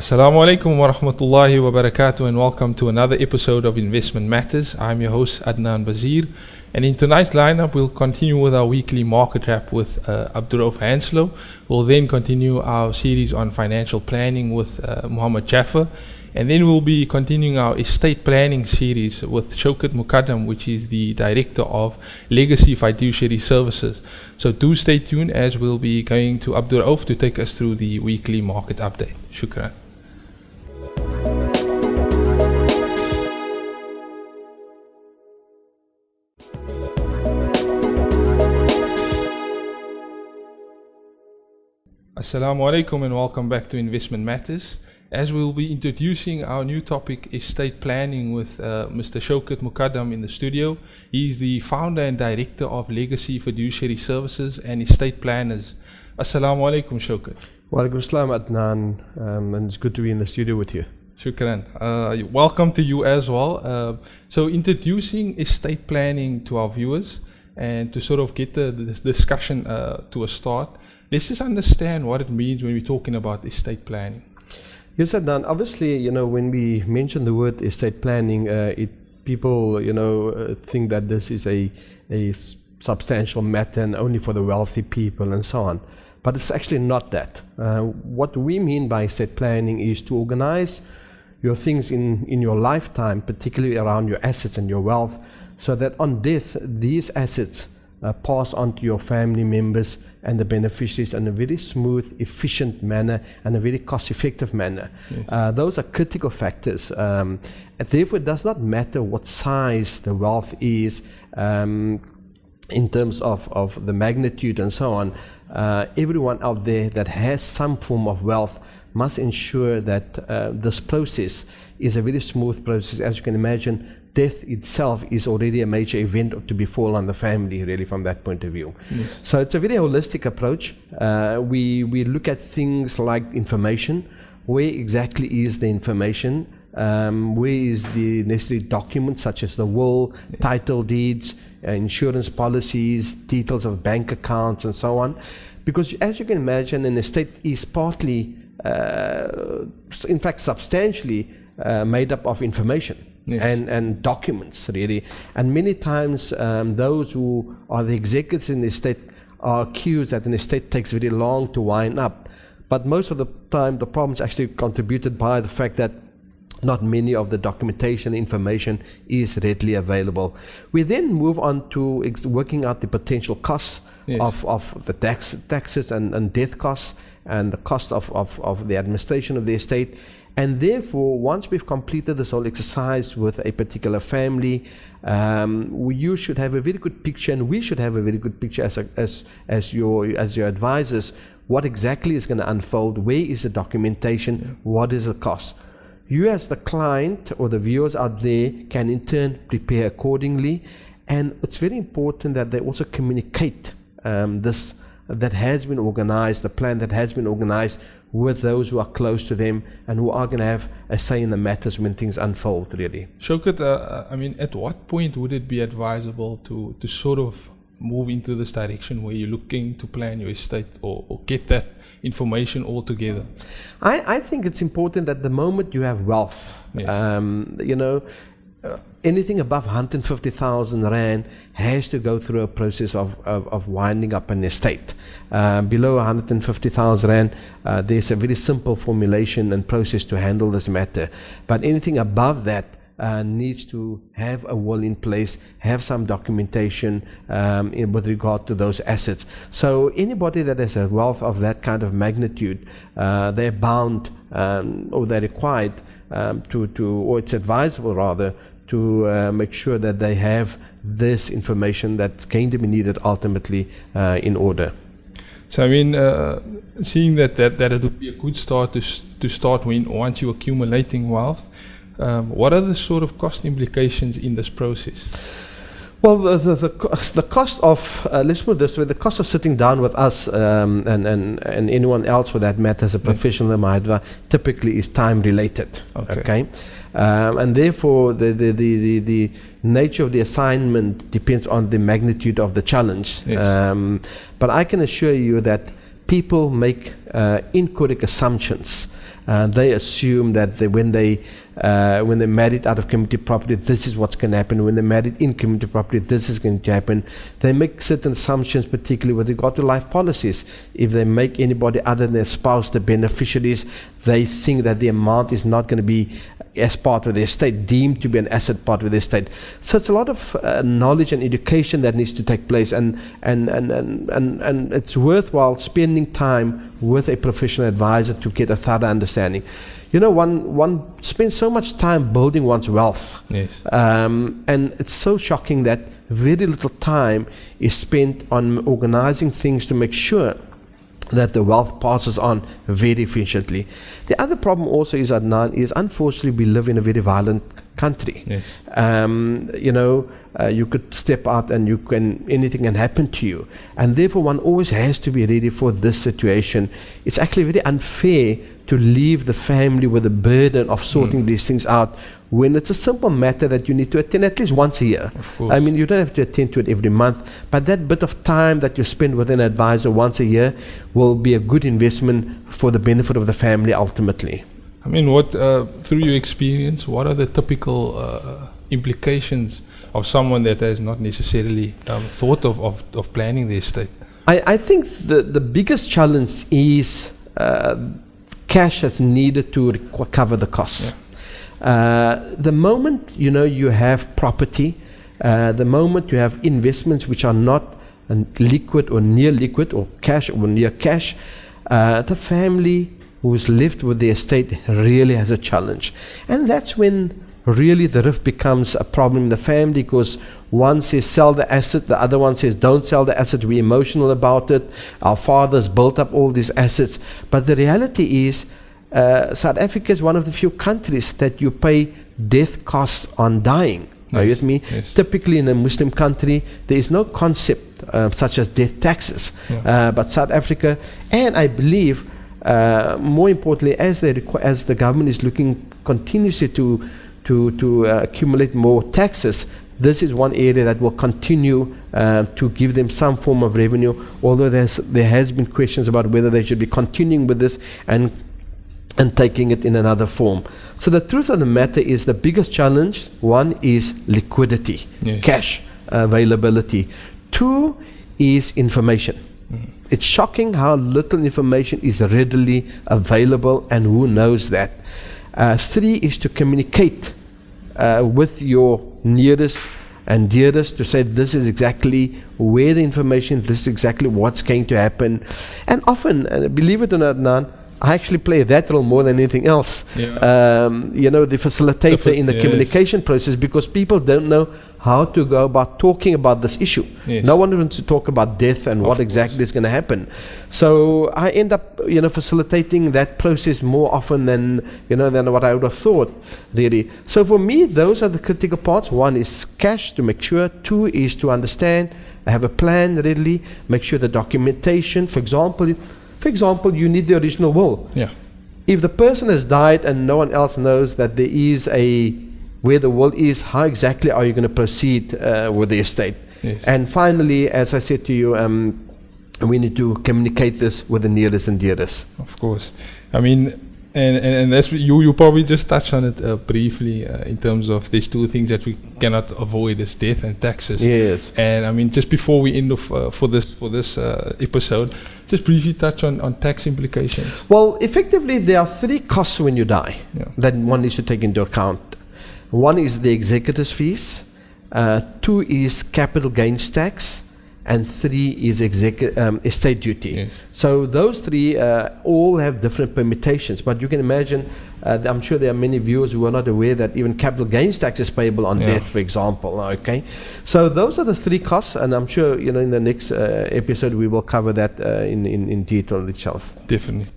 Assalamu alaikum wa rahmatullahi wa barakatuh, and welcome to another episode of Investment Matters. I'm your host Adnan Bazir, and in tonight's lineup we'll continue with our weekly market wrap with Abdurrauf Hanslow. We'll then continue our series on financial planning with Muhammad Jaffer, and then we'll be continuing our estate planning series with Shaukat Mukaddam, which is the Director of Legacy Fiduciary Services. So do stay tuned as we'll be going to Abdurrauf to take us through the weekly market update. Shukran. Assalamu alaikum and welcome back to Investment Matters. As we'll be introducing our new topic, estate planning, with Mr. Shaukat Mukaddam in the studio. He's the founder and director of Legacy Fiduciary Services and Estate Planners. Assalamu alaikum, Shaukat. Wa alaikum assalam, Adnan, and it's good to be in the studio with you. Shukran. Welcome to you as well. So introducing estate planning to our viewers and to sort of get the discussion to a start, let's just understand what it means when we're talking about estate planning. Yes, Adnan. Obviously, when we mention the word estate planning, people, think that this is a substantial matter and only for the wealthy people and so on. But it's actually not that. What we mean by estate planning is to organize your things in your lifetime, particularly around your assets and your wealth, so that on death, these assets pass on to your family members and the beneficiaries in a very smooth, efficient manner and a very cost-effective manner. Yes. Those are critical factors. Therefore, it does not matter what size the wealth is in terms of the magnitude and so on. Everyone out there that has some form of wealth must ensure that this process is a very smooth process. As you can imagine, death itself is already a major event to befall on the family, really, from that point of view. Yes. So it's a very holistic approach. We look at things like information. Where exactly is the information? Where is the necessary documents such as the will, title deeds, insurance policies, details of bank accounts and so on? Because as you can imagine, an estate is partly, in fact substantially, made up of information. Yes. And documents, really. And many times those who are the executors in the estate are accused that an estate takes very long to wind up. But most of the time the problem is actually contributed by the fact that not many of the documentation information is readily available. We then move on to working out the potential costs. Yes. of the taxes and death costs and the cost of the administration of the estate. And therefore, once we've completed this whole exercise with a particular family, you should have a very good picture, and we should have a very good picture as your advisors, what exactly is going to unfold, where is the documentation, what is the cost. You as the client or the viewers out there can in turn prepare accordingly, and it's very important that they also communicate this that has been organized, the plan that has been organized, with those who are close to them and who are going to have a say in the matters when things unfold, really. Shaukat, at what point would it be advisable to sort of move into this direction where you're looking to plan your estate or get that information all together? I think it's important that the moment you have wealth, yes. Anything above 150,000 Rand has to go through a process of winding up an estate. Below 150,000 Rand, there's a very simple formulation and process to handle this matter. But anything above that needs to have a will in place, have some documentation with regard to those assets. So anybody that has a wealth of that kind of magnitude, they're bound or they're required or it's advisable rather, to make sure that they have this information that's going to be needed ultimately in order. So seeing that it would be a good start to start once you're accumulating wealth, what are the sort of cost implications in this process? Well, the cost of, let's put it this way, the cost of sitting down with us and anyone else for that matter as a professional advisor typically is time related. Okay? And therefore the nature of the assignment depends on the magnitude of the challenge. Yes. But I can assure you that people make incorrect assumptions. They assume that when they married out of community property, this is what's going to happen. When they married in community property, this is going to happen. They make certain assumptions, particularly with regard to life policies. If they make anybody other than their spouse the beneficiaries, they think that the amount is not going to be as part of the estate, deemed to be an asset part of the estate. So it's a lot of knowledge and education that needs to take place, and it's worthwhile spending time with a professional advisor to get a thorough understanding. One spends so much time building one's wealth, Yes. and it's so shocking that very little time is spent on organizing things to make sure that the wealth passes on very efficiently. The other problem also is, Adnan, is unfortunately we live in a very violent country. Yes. You could step out and anything can happen to you, and therefore one always has to be ready for this situation. It's actually very unfair to leave the family with the burden of sorting these things out when it's a simple matter that you need to attend at least once a year. Of course. I mean, you don't have to attend to it every month, but that bit of time that you spend with an advisor once a year will be a good investment for the benefit of the family ultimately. I mean, what through your experience, what are the typical implications of someone that has not necessarily thought of planning their estate? I think the biggest challenge is cash that's needed to cover the costs. The moment you have property, the moment you have investments which are not liquid or near liquid, or cash or near cash, the family who is left with the estate really has a challenge. And that's when really the rift becomes a problem in the family, because one says sell the asset, the other one says don't sell the asset, we're emotional about it, our fathers built up all these assets. But the reality is, South Africa is one of the few countries that you pay death costs on dying. Are you with me? Yes. Typically in a Muslim country, there is no concept such as death taxes. But South Africa, and I believe more importantly, as the government is looking continuously to accumulate more taxes, this is one area that will continue to give them some form of revenue, although there has been questions about whether they should be continuing with this and taking it in another form. So the truth of the matter is, the biggest challenge, one is liquidity, Yes. cash availability. Two is information. It's shocking how little information is readily available, and who knows that. Three is to communicate with your nearest and dearest, to say this is exactly where the information, this is exactly what's going to happen. And often, believe it or not, Nan, I actually play that role more than anything else. The facilitator in the Yes. communication process, because people don't know how to go about talking about this issue. Yes. No one wants to talk about death and what exactly is going to happen. So I end up, facilitating that process more often than what I would have thought, really. So for me, those are the critical parts. One is cash, to make sure. Two is to understand, have a plan readily, make sure the documentation, for example, you need the original will. Yeah. If the person has died and no one else knows that there is where the will is, how exactly are you going to proceed with the estate? Yes. And finally, as I said to you, we need to communicate this with the nearest and dearest. Of course. I mean, and that's you probably just touched on it briefly in terms of these two things that we cannot avoid, is death and taxes. Yes. And I mean, just before we end off for this episode, just briefly touch on tax implications. Well, effectively, there are three costs when you die that one needs to take into account. One is the executor's fees, two is capital gains tax, and three is estate duty. Yes. So those three all have different permutations, but you can imagine, I'm sure there are many viewers who are not aware that even capital gains tax is payable on death, for example. Okay, so those are the three costs, and I'm sure in the next episode we will cover that in detail itself. Definitely.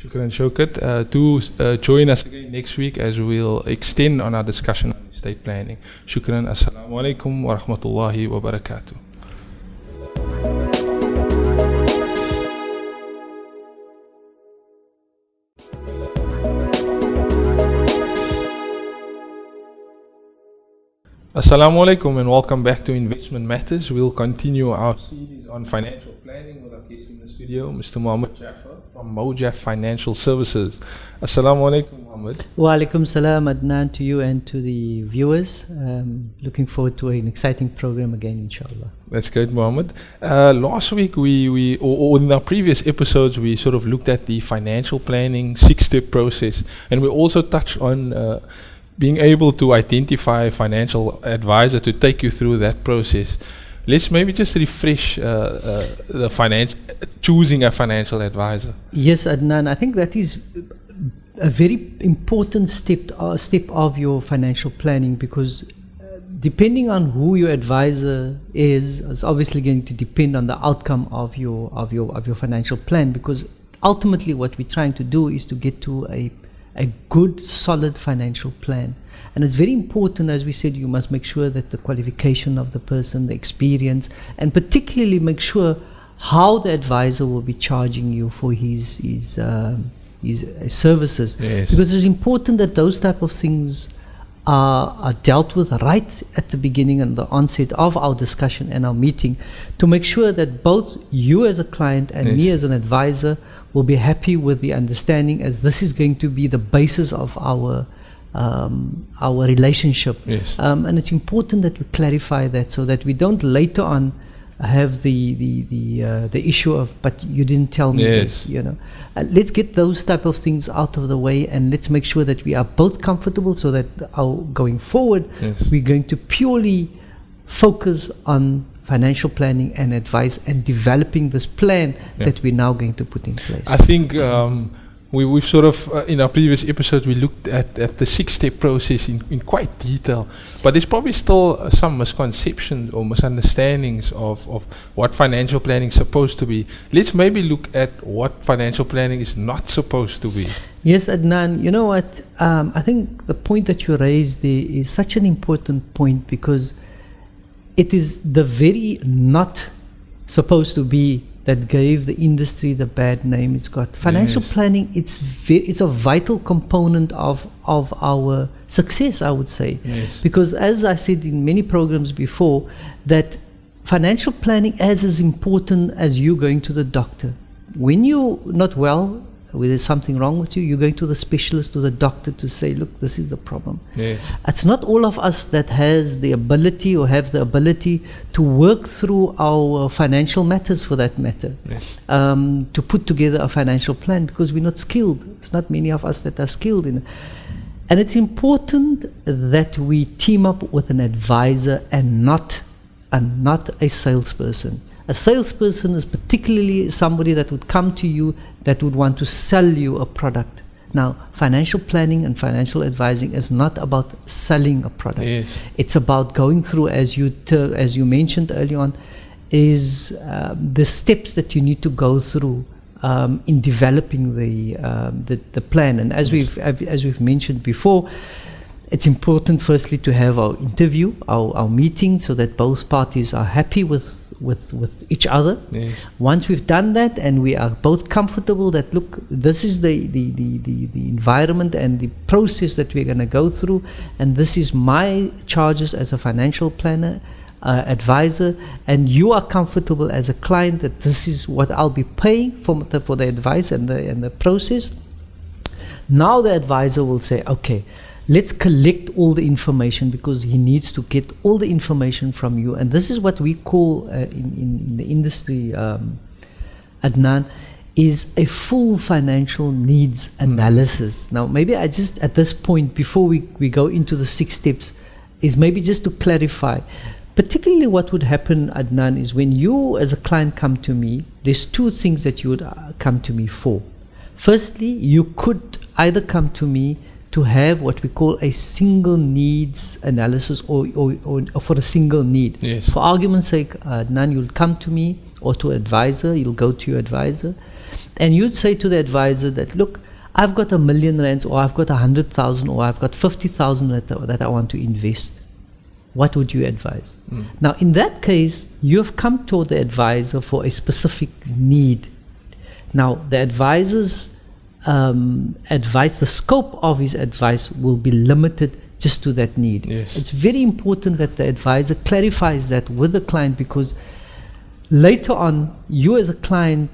Shukran Shaukat. Do join us again next week as we'll extend on our discussion on estate planning. Shukran. Assalamu alaikum wa rahmatullahi wa barakatuh. Assalamu alaikum and welcome back to Investment Matters. We'll continue our series on financial planning with our guest in the studio, Mr. Mohammed Jaffer from Mojaf Financial Services. Assalamu alaikum, Mohammed. Wa alaikum salam, Adnan, to you and to the viewers. Looking forward to an exciting program again, inshallah. That's good, Mohammed. Last week, or in our previous episodes, we sort of looked at the financial planning 6-step process, and we also touched on being able to identify a financial advisor to take you through that process. Let's maybe just refresh choosing a financial advisor. Yes, Adnan, I think that is a very important step of your financial planning, because depending on who your advisor is obviously going to depend on the outcome of your financial plan, because ultimately what we're trying to do is to get to a good, solid financial plan. And it's very important, as we said, you must make sure that the qualification of the person, the experience, and particularly make sure how the advisor will be charging you for his services. Yes. Because it's important that those type of things are dealt with right at the beginning and the onset of our discussion and our meeting, to make sure that both you as a client and me as an advisor will be happy with the understanding, as this is going to be the basis of our relationship. Yes. And it's important that we clarify that, so that we don't later on have the issue of, but you didn't tell me this, you know. Let's get those type of things out of the way, and let's make sure that we are both comfortable, so that going forward, we're going to purely focus on financial planning and advice and developing this plan that we're now going to put in place. I think we've sort of, in our previous episodes, we looked at the 6-step process in quite detail, but there's probably still some misconceptions or misunderstandings of what financial planning is supposed to be. Let's maybe look at what financial planning is not supposed to be. Yes, Adnan, you know what, I think the point that you raised there is such an important point, because it is the very not supposed to be that gave the industry the bad name it's got. Financial planning, it's a vital component of our success, I would say. Yes. Because as I said in many programs before, that financial planning is as important as you going to the doctor. When you're not well, when there's something wrong with you, you're going to the specialist, to the doctor, to say, look, this is the problem. Yes. It's not all of us that has the ability or have the ability to work through our financial matters, for that matter, to put together a financial plan, because we're not skilled. It's not many of us that are skilled in it. And it's important that we team up with an advisor and not a salesperson. A salesperson is particularly somebody that would come to you that would want to sell you a product. Now, financial planning and financial advising is not about selling a product. Yes. It's about going through, as you mentioned early on, is the steps that you need to go through in developing the plan. And as we've mentioned before, it's important firstly to have our interview, our meeting, so that both parties are happy with each other. Yes. Once we've done that and we are both comfortable that, look, this is the environment and the process that we're going to go through, and this is my charges as a financial planner, advisor, and you are comfortable as a client that this is what I'll be paying for the advice and the process. Now the advisor will say, okay, let's collect all the information, because he needs to get all the information from you. And this is what we call in the industry, Adnan, is a full financial needs analysis. Now, maybe I just, at this point, before we go into the 6 steps, is maybe just to clarify. Particularly what would happen, Adnan, is when you as a client come to me, there's 2 things that you would come to me for. Firstly, you could either come to me to have what we call a single needs analysis, or for a single need. Yes. For argument's sake, Adnan, you'll come to me, or to an advisor, you'll go to your advisor, and you'd say to the advisor that, look, I've got R1 million, or I've got 100,000, or I've got 50,000 that I want to invest. What would you advise? Now, in that case, you have come to the advisor for a specific need. Now, the advisor's advice, the scope of his advice will be limited just to that need. Yes. It's very important that the advisor clarifies that with the client, because later on, you as a client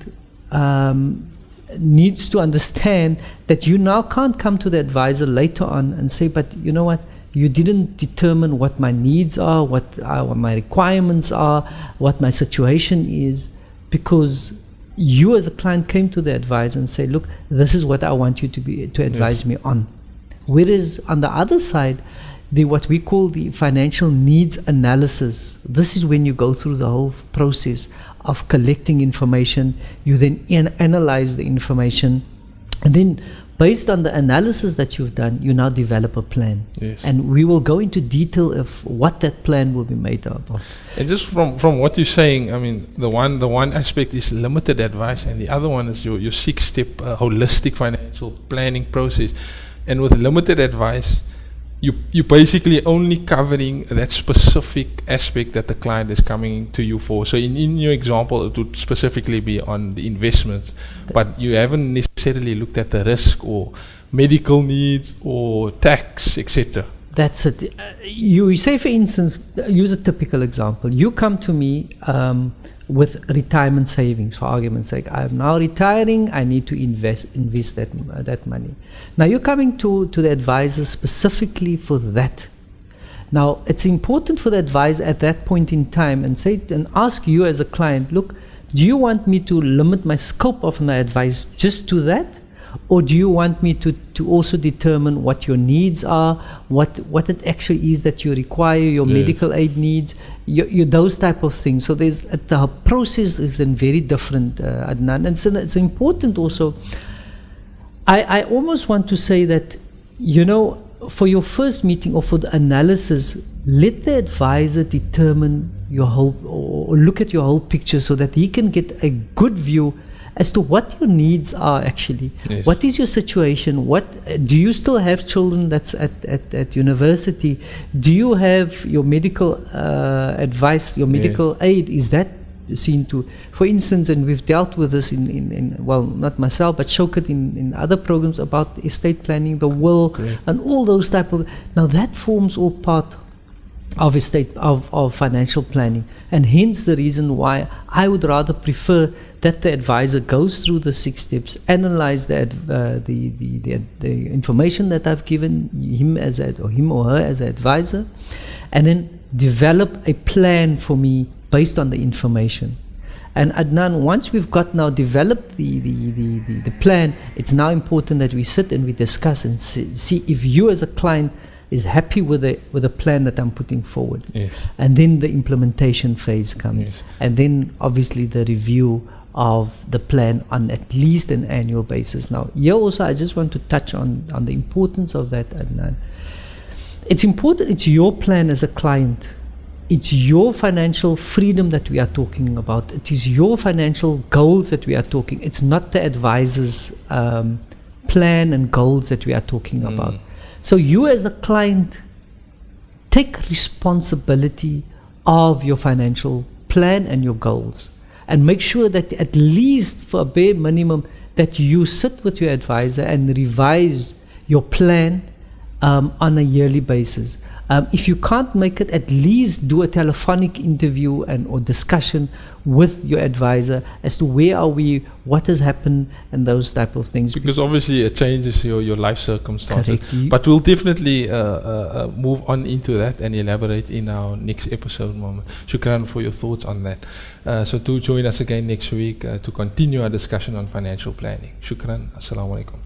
needs to understand that you now can't come to the advisor later on and say, but you know what, you didn't determine what my needs are, what my requirements are, what my situation is, because you as a client came to the advisor and say, look, this is what I want you to advise me on. Whereas on the other side, what we call the financial needs analysis, this is when you go through the whole process of collecting information. You then analyze the information, and then based on the analysis that you've done, you now develop a plan. Yes. And we will go into detail of what that plan will be made up of. And just from what you're saying, I mean, the one aspect is limited advice, and the other one is your 6-step holistic financial planning process. And with limited advice, you're basically only covering that specific aspect that the client is coming to you for. So in your example, it would specifically be on the investments, but you haven't necessarily looked at the risk or medical needs or tax, etc. That's it. You say, for instance, use a typical example. You come to me with retirement savings, for argument's sake. I'm now retiring, I need to invest that money. Now you're coming to the advisor specifically for that. Now it's important for the advisor at that point in time and ask you as a client, look, do you want me to limit my scope of my advice just to that? Or do you want me to also determine what your needs are, what it actually is that you require, your medical aid needs, your those type of things. So the process is then very different, Adnan. And so it's important also. I almost want to say that, for your first meeting or for the analysis, let the advisor determine your whole, or look at your whole picture so that he can get a good view as to what your needs are actually. Yes. What is your situation? What do you still have children that's at university? Do you have your medical advice, your medical aid? Is that seen to? For instance, and we've dealt with this in well, not myself, but Shaukat in other programs about estate planning, the will, and all those type of. Now that forms all part of of financial planning, and hence the reason why I would rather prefer that the advisor goes through the 6 steps, analyze the information that I've given him him or her as an advisor, and then develop a plan for me based on the information. And Adnan, once we've got now developed the plan, it's now important that we sit and we discuss and see if you as a client is happy with the plan that I'm putting forward. Yes. And then the implementation phase comes. Yes. And then obviously the review of the plan on at least an annual basis. Now, here also I just want to touch on the importance of that, Adnan. It's important, it's your plan as a client. It's your financial freedom that we are talking about. It is your financial goals that we are talking. It's not the advisor's plan and goals that we are talking about. So you as a client, take responsibility of your financial plan and your goals, and make sure that at least for a bare minimum that you sit with your advisor and revise your plan on a yearly basis. If you can't make it, at least do a telephonic interview or discussion with your advisor as to where are we, what has happened, and those type of things. Because obviously it changes your life circumstances. Correct. But we'll definitely move on into that and elaborate in our next episode, Mama. Shukran for your thoughts on that. So do join us again next week to continue our discussion on financial planning. Shukran. Assalamu alaikum.